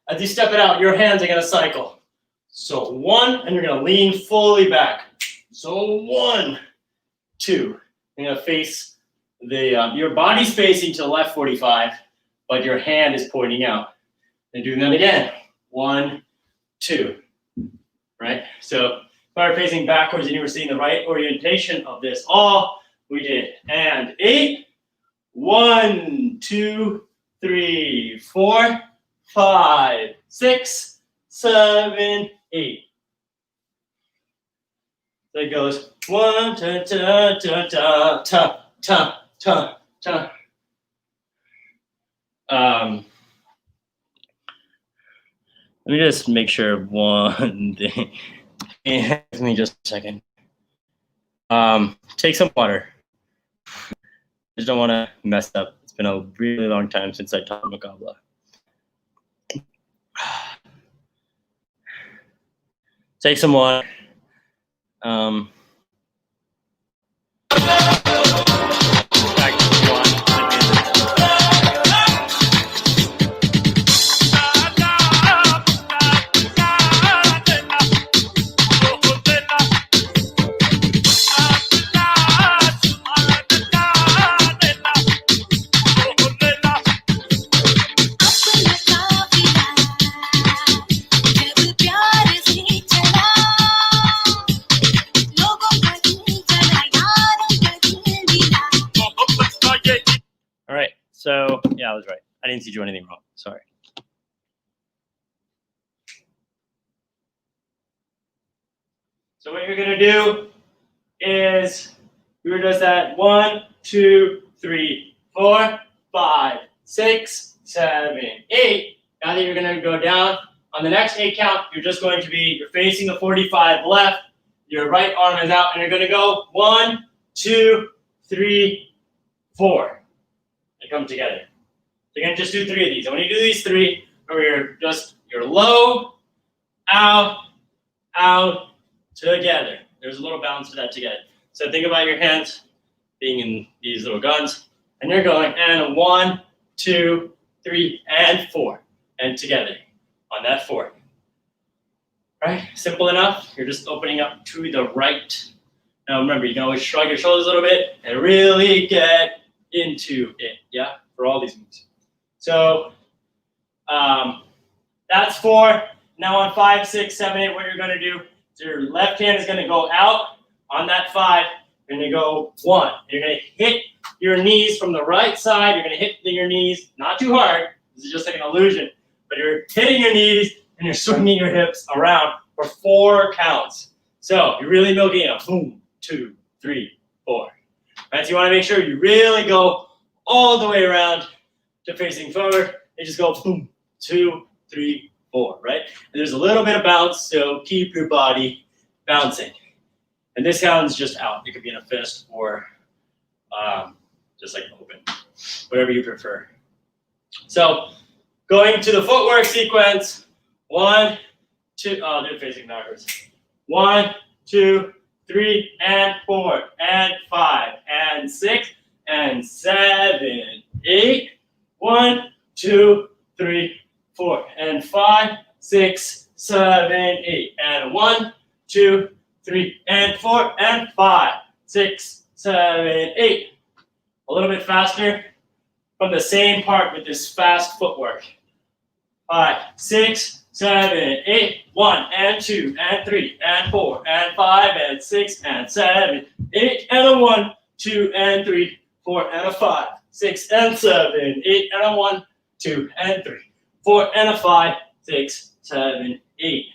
As you step it out, your hands are gonna cycle. So 1, and you're gonna lean fully back. So 1, 2. You're gonna face the, your body's facing to the left 45, but your hand is pointing out. And doing that again. 1, 2, right? So if I were facing backwards and you were seeing the right orientation of this, all we did. And 8, 1, 2, 3, 4, 5, 6, 7, 8. So it goes 1, ta, ta, ta, ta, ta, ta, ta, ta. Let me just make sure one thing. Give me just a second. Take some water. I just don't want to mess up. It's been a really long time since I taught Makabla. Take some water. So, yeah, I was right. I didn't see you do anything wrong. Sorry. So what you're going to do is you're just at 1, 2, 3, 4, 5, 6, 7, 8. Now that you're going to go down, on the next 8 count, you're just going to be, you're facing the 45 left, your right arm is out, and you're going to go 1, 2, 3, 4. and come together. So you're gonna just do 3 of these. And when you do these 3, remember you're low, out, out, together. There's a little balance to that together. So think about your hands being in these little guns, and you're going, and 1, 2, 3, and 4, and together on that 4. Right? Simple enough. You're just opening up to the right. Now remember, you can always shrug your shoulders a little bit and really get into it, yeah, for all these moves. So that's 4. Now on 5, 6, 7, 8, what you're going to do is your left hand is going to go out on that 5. You're going to go 1. You're going to hit your knees from the right side. You're going to hit your knees, not too hard. This is just like an illusion. But you're hitting your knees and you're swinging your hips around for 4 counts. So you're really milking it. Boom, 2, 3, 4. Right, so you want to make sure you really go all the way around to facing forward. And just go boom, 2, 3, 4, right? And there's a little bit of bounce, so keep your body bouncing. And this sounds just out. It could be in a fist or just like open, whatever you prefer. So going to the footwork sequence, 1, 2, oh, they're facing backwards. 1, 2, 3, and 4, and 5, and 6, and 7, 8. 1, 2, 3, 4, and 5, 6, 7, 8, and 1, 2, 3, and 4, and 5, 6, 7, 8. A little bit faster from the same part with this fast footwork. 5, 6, 7, 8, 1, and 2, and 3, and 4, and 5, and 6, and 7, 8, and a 1, 2, and 3, 4, and a 5, 6, and 7, 8, and a 1, 2, and 3, 4, and a 5, 6, 7, 8.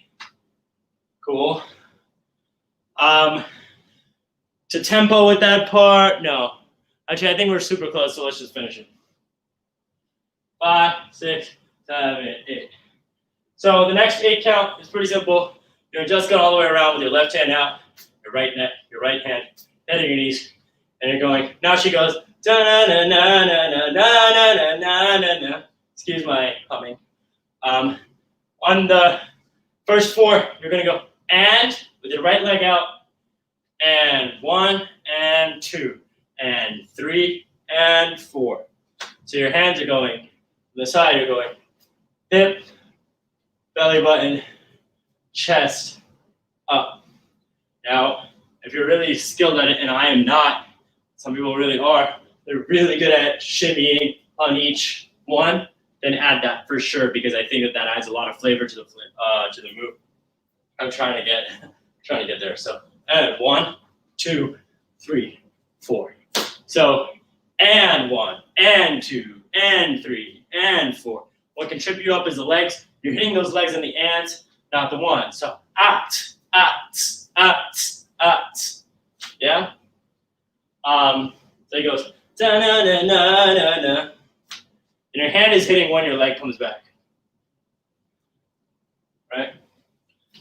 Cool. To tempo with that part, no. Actually, I think we're super close, so let's just finish it. 5, 6, 7, 8. So the next 8 count is pretty simple. You're just going all the way around with your left hand out, your right hand, hitting your knees, and you're going. Now she goes. Da na na na na na na na na na na. Excuse my humming. On the first 4, you're gonna go and with your right leg out, and 1 and 2 and 3 and 4. So your hands are going to the side. You're going hip, belly button, chest, up. Now, if you're really skilled at it, and I am not, some people really are. They're really good at shimmying on each one. Then add that for sure, because I think that adds a lot of flavor to the move. I'm trying to get there. So and 1, 2, 3, 4. So and 1, and 2, and 3, and 4. What can trip you up is the legs. You're hitting those legs in the ands, not the one. So at. Yeah. So he goes. Da, na, na, na, na, na. And your hand is hitting when your leg comes back. Right?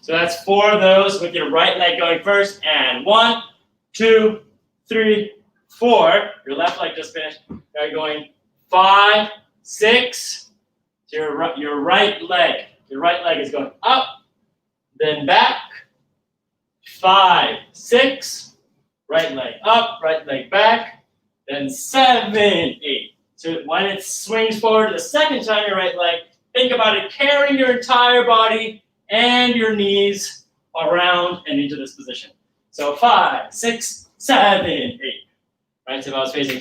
So that's 4 of those with your right leg going first. And 1, 2, 3, 4. Your left leg just finished. Now you're going 5, 6. So your right leg is going up, then back. 5, 6. Right leg up, right leg back. Then 7, 8. So when it swings forward the second time your right leg, think about it carrying your entire body and your knees around and into this position. So 5, 6, 7, 8. Right, so if I was facing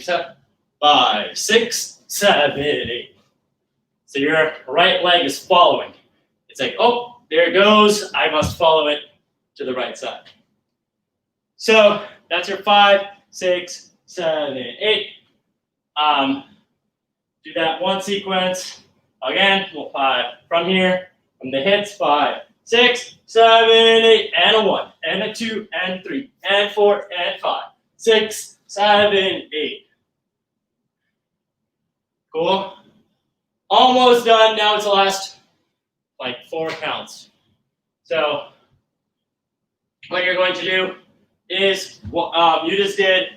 5, 6, 7, 8. So your right leg is following. It's like, oh, there it goes. I must follow it to the right side. So that's your 5, 6, 7, 8. Do that one sequence. Again, we'll 5 from here, from the hits, 5, 6, 7, 8, and a 1, and a 2, and 3, and 4, and 5, 6, 7, 8. Cool? Almost done. Now it's the last, 4 counts. So what you're going to do is what you just did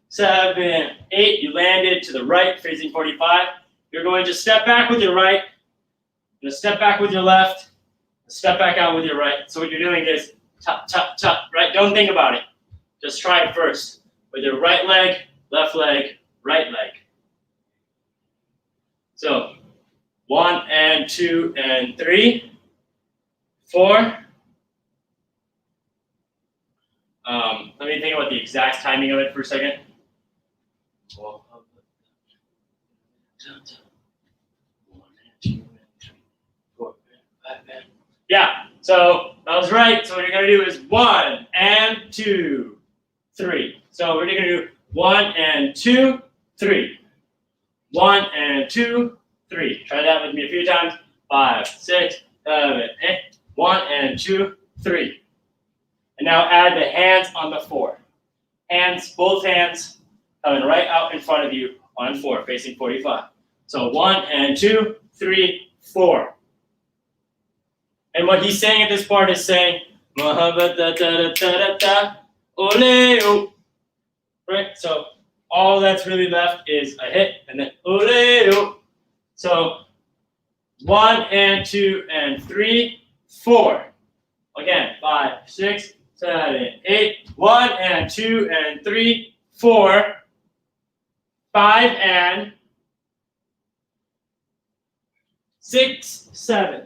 7, 8. You landed to the right, facing 45. You're going to step back with your right. You're going to step back with your left. Step back out with your right. So what you're doing is tap, tap, tap, right? Don't think about it. Just try it first. With your right leg, left leg, right leg. So 1 and 2 and 3, 4. Let me think about the exact timing of it for a second. Yeah, so that was right. So what you're going to do is 1 and 2, 3. So we're going to do 1 and 2, 3. 1 and 2, 3. Try that with me a few times. 5, 6, 7, 8. 1 and 2, 3. And now add the hands on the 4. Hands, both hands, coming right out in front of you on 4, facing 45. So 1 and 2, 3, 4. And what he's saying at this part is saying, right? So all that's really left is a hit and then ole. So 1 and 2 and 3, 4. Again, 5, 6, 7, 8. 1 and 2 and 3, 4. 5 and 6, 7.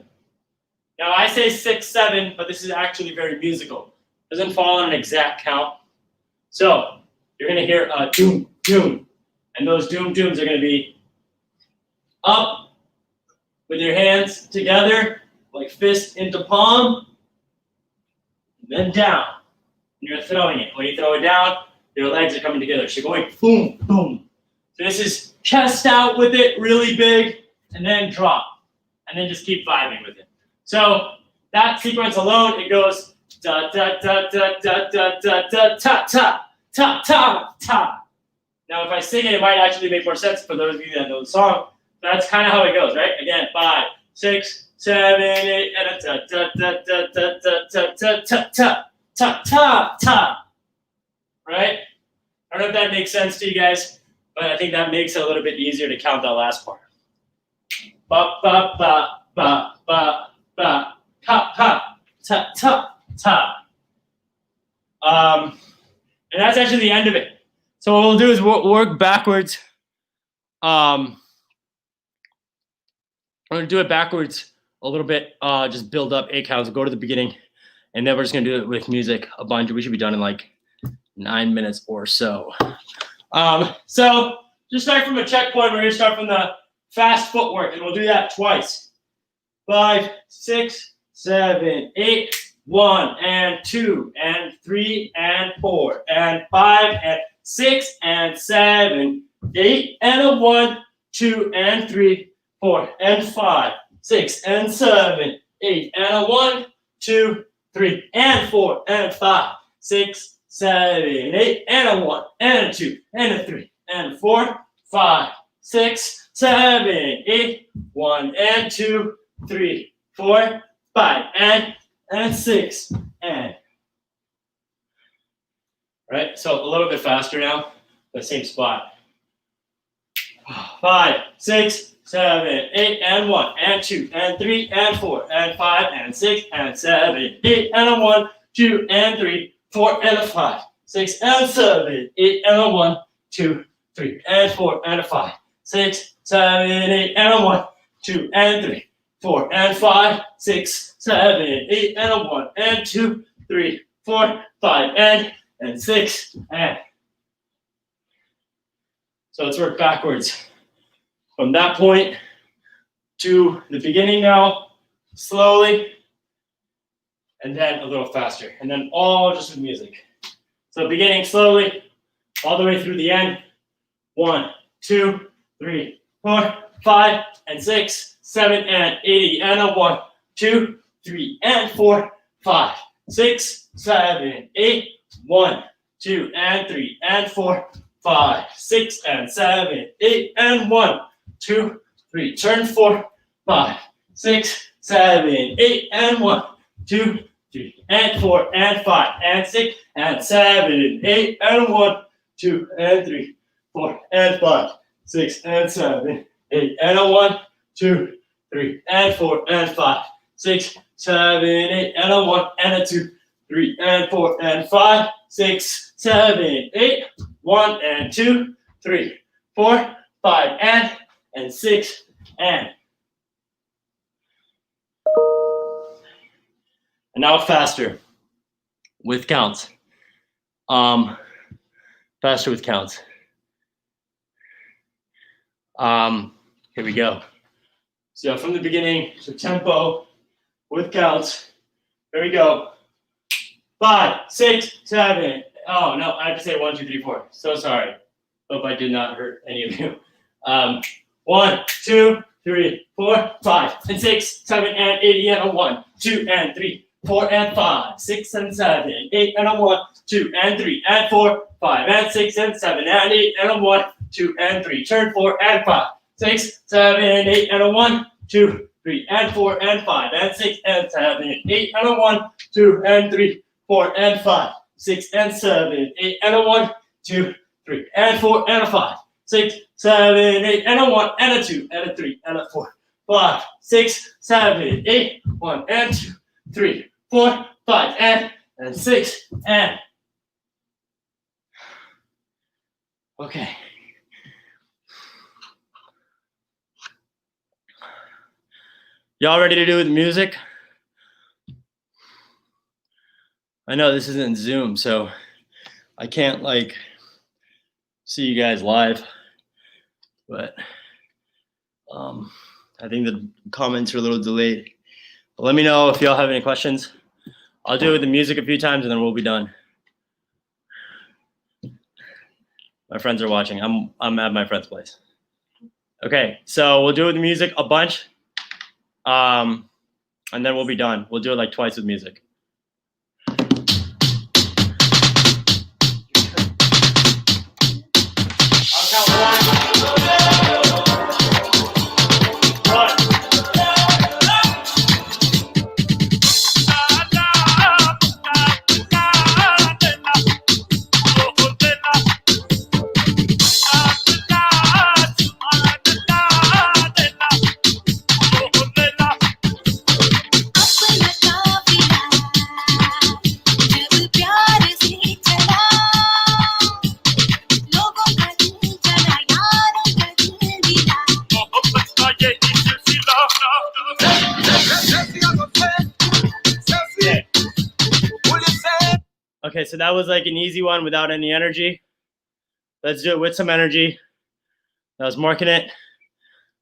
Now I say 6, 7, but this is actually very musical. It doesn't fall on an exact count. So you're going to hear a doom, doom. And those doom, dooms are going to be up with your hands together, like fist into palm, and then down. And you're throwing it. When you throw it down, your legs are coming together. So you're going boom, boom. So this is chest out with it, really big, and then drop. And then just keep vibing with it. So that sequence alone, it goes da da da da da da da da ta ta ta ta ta. Now if I sing it, it might actually make more sense for those of you that know the song. That's kind of how it goes, right? Again, 5, 6, 7, 8, and a ta ta ta ta ta ta ta ta ta ta ta ta. Right? I don't know if that makes sense to you guys, but I think that makes it a little bit easier to count that last part. Ba ba ba ba ba. Ba, ha, ha, ta, ta, ta. And that's actually the end of it. So what we'll do is we'll work backwards. We're going to do it backwards a little bit. Just build up 8 counts, go to the beginning, and then we're just going to do it with music a bunch. We should be done in like 9 minutes or so. So just start from a checkpoint. We're going to start from the fast footwork, and we'll do that twice. 5, 6, 7, 8, 1 and 2 and 3 and 4 and 5 and 6 and 7, 8 and a 1, 2 and 3, 4 and 5, 6 and 7, 8 and a 1, 2, 3 and 4 and 5, 6, 7, 8 and a 1 and a 2 and a 3 and a 4, 5, 6, 7, 8, 1 and 2, 3, 4, 5, and 6, and. Right, so a little bit faster now, the same spot. 5, 6, 7, 8, and 1, and 2, and 3, and 4, and 5, and 6, and 7, 8, and a 1, 2, and 3, 4, and a 5, 6, and 7, 8, and a 1, 2, 3, and 4, and a 5, 6, 7, 8, and a 1, 2, and 3. 4 and 5, 6, 7, 8, and a 1, and 2, 3, 4, 5, and 6, and. So let's work backwards. From that point to the beginning now, slowly, and then a little faster, and then all just with music. So beginning slowly, all the way through the end. 1, 2, 3, 4, 5, and 6. 7 and 80 and a 1, 2, 3 and 4, 5, 6, 7, 8, 1, 2 and 3 and 4, 5, 6 and 7, 8 and 1, 2, 3, turn 4, 5, 6, 7, 8 and 1, 2, 3 and 4 and 5 and 6 and 7, 8 and 1, 2 and 3, 4 and 5, 6 and 7, 8 and a 1, 2, 3 and 4 and 5, 6, 7, 8 and a 1 and a 2, 3 and 4 and 5, 6, 7, 8, 1 and 2, 3, 4, 5 and 6 and. And now faster with counts. Faster with counts. Here we go. So from the beginning, so tempo with counts. Here we go. 5, 6, 7. Oh no, I have to say 1, 2, 3, 4. So sorry. Hope I did not hurt any of you. 1, 2, 3, 4, 5, and 6, 7, and 8, and a 1, 2, and 3, 4, and 5, 6, and 7, 8, and a 1, 2, and 3, and 4, 5, and 6, and 7, and 8, and a 1, 2, and 3. Turn 4 and 5, 6, 7, 8, and a 1, 2, 3, and 4, and 5, and 6, and 7, 8, and a 1, 2, and 3, 4, and 5, 6, and 7, 8, and a 1, 2, 3, and 4, and a 5, 6, 7, 8, and a 1, and a 2, and a 3, and a 4, 5, 6, 7, 8, 1, and 2, 3, 4, 5, and 6, and. Okay. Y'all ready to do with music? I know this isn't Zoom, so I can't like see you guys live, but I think the comments are a little delayed. But let me know if y'all have any questions. I'll do it with the music a few times and then we'll be done. My friends are watching. I'm at my friend's place. Okay, so we'll do it with the music a bunch, and then we'll be done. We'll do it like twice with music. I'll count 1. Okay, so that was like an easy one without any energy. Let's do it with some energy. I was marking it.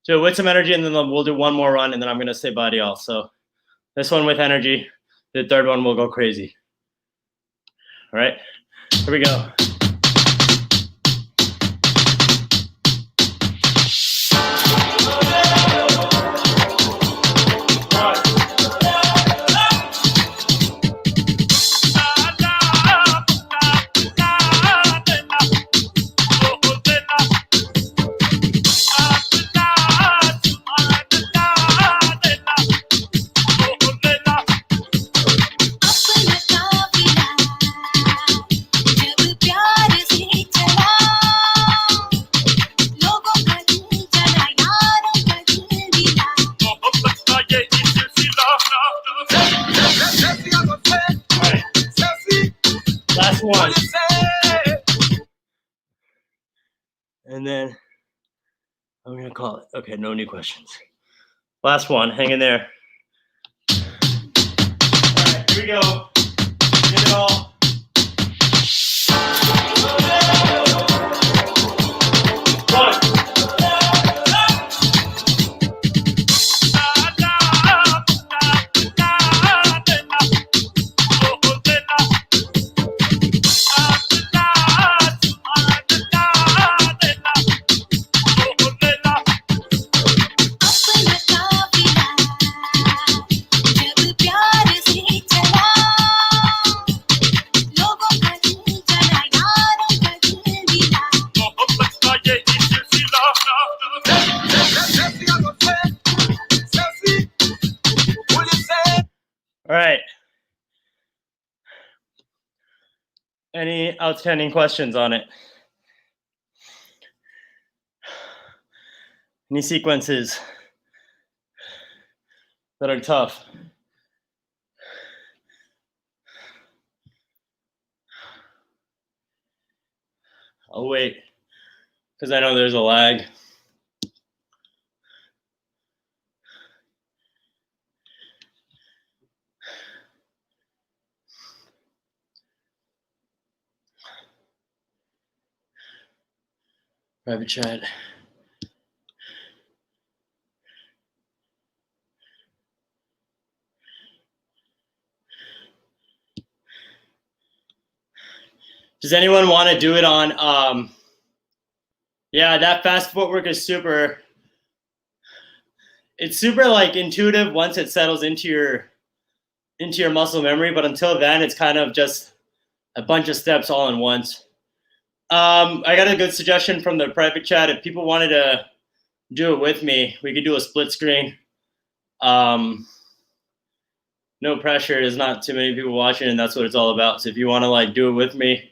Do it with some energy, and then we'll do one more run, and then I'm going to say bye to y'all. So this one with energy. The third one will go crazy. All right, here we go. One. And then I'm gonna call it. Okay, no new questions. Last one, hang in there. All right, here we go. Get it all. All right. Any outstanding questions on it? Any sequences that are tough? I'll wait, because I know there's a lag. Private chat. Does anyone want to do it on, yeah, that fast footwork is super, it's super like intuitive once it settles into your muscle memory, but until then it's kind of just a bunch of steps all in once. I got a good suggestion from the private chat. If people wanted to do it with me, we could do a split screen. No pressure. There's not too many people watching, and that's what it's all about. So if you want to like do it with me,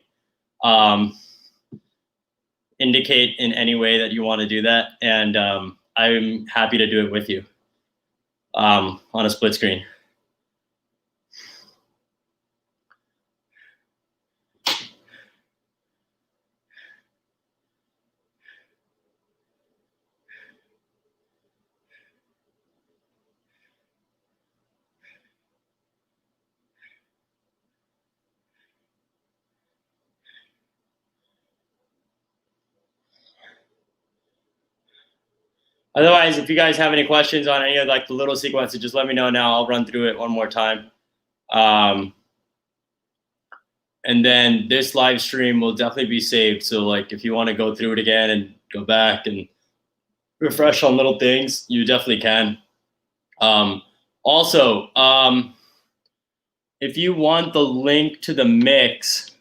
indicate in any way that you want to do that, and I'm happy to do it with you on a split screen. Otherwise, if you guys have any questions on any of like the little sequences, just let me know now. I'll run through it one more time. And then this live stream will definitely be saved. So like if you want to go through it again and go back and refresh on little things, you definitely can. Also, if you want the link to the mix,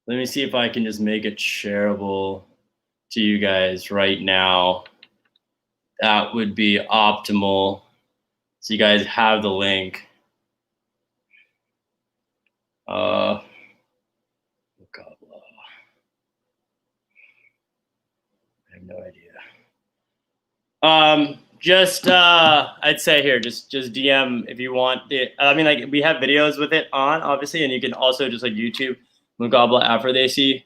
let me see if I can just make it shareable to you guys right now. That would be optimal. So you guys have the link. I have no idea. I'd say here, just DM if you want it. I mean, like we have videos with it on, obviously, and you can also just like YouTube Muqabla Afrodesi,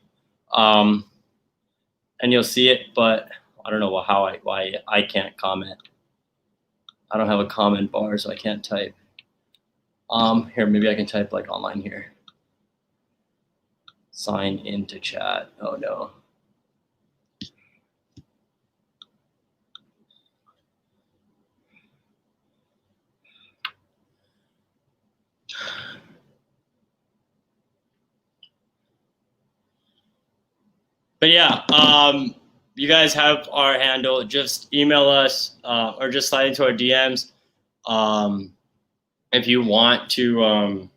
and you'll see it. But I don't know why I can't comment. I don't have a comment bar, so I can't type. Here, maybe I can type like online here. Sign into chat. Oh no. But yeah, you guys have our handle. Just email us or just slide into our DMs if you want to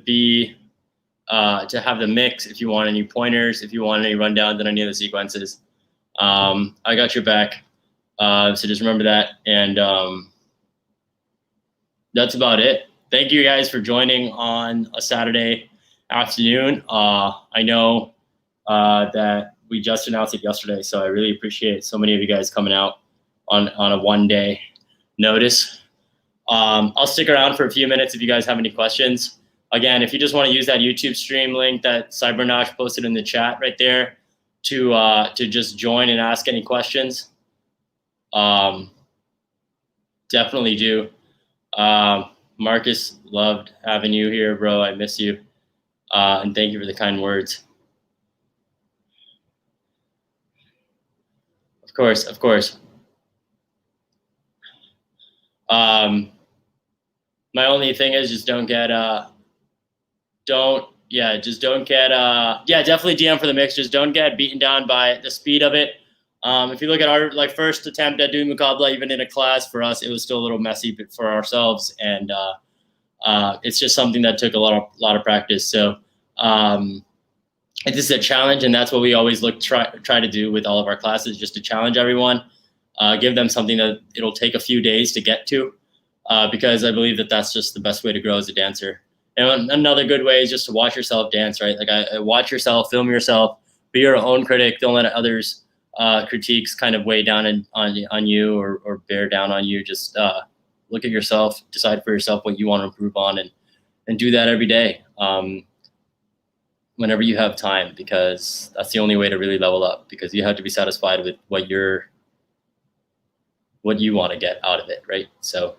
be to have the mix. If you want any pointers, if you want any rundowns on any of the sequences, I got your back. So just remember that, and that's about it. Thank you guys for joining on a Saturday afternoon. I know that we just announced it yesterday, so I really appreciate so many of you guys coming out on a one-day notice. I'll stick around for a few minutes if you guys have any questions. Again, if you just want to use that YouTube stream link that CyberNaach posted in the chat right there to just join and ask any questions, definitely do. Marcus, loved having you here, bro. I miss you. And thank you for the kind words. Of course, of course. My only thing is just don't get definitely DM for the mix. Just don't get beaten down by the speed of it. If you look at our like first attempt at doing Muqabla, even in a class, for us, it was still a little messy for ourselves, and it's just something that took a lot of practice. So this is a challenge, and that's what we always try to do with all of our classes, just to challenge everyone, give them something that it'll take a few days to get to, because I believe that that's just the best way to grow as a dancer. And another good way is just to watch yourself dance, right? Like I watch yourself, film yourself, be your own critic. Don't let others critiques kind of weigh down on you or bear down on you. Just look at yourself, decide for yourself what you want to improve on, and do that every day. Whenever you have time, because that's the only way to really level up, because you have to be satisfied with what you want to get out of it, right? So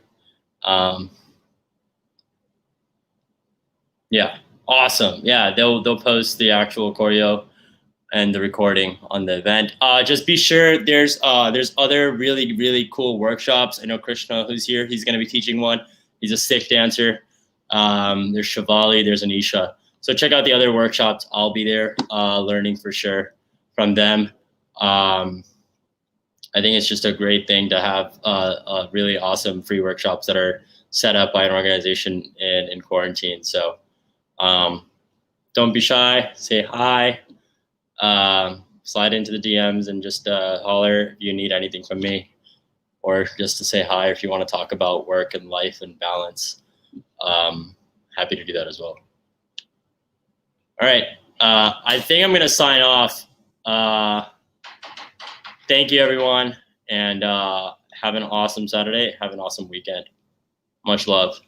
yeah, awesome. Yeah, they'll post the actual choreo and the recording on the event. Just be sure there's other really, really cool workshops. I know Krishna, who's here, he's going to be teaching one. He's a sick dancer. There's Shivali, there's Anisha. So check out the other workshops. I'll be there learning for sure from them. I think it's just a great thing to have really awesome free workshops that are set up by an organization in quarantine. So don't be shy, say hi. Slide into the DMs and just holler if you need anything from me, or just to say hi if you want to talk about work and life and balance. Happy to do that as well. All right, I think I'm going to sign off. Thank you, everyone, and have an awesome Saturday. Have an awesome weekend. Much love.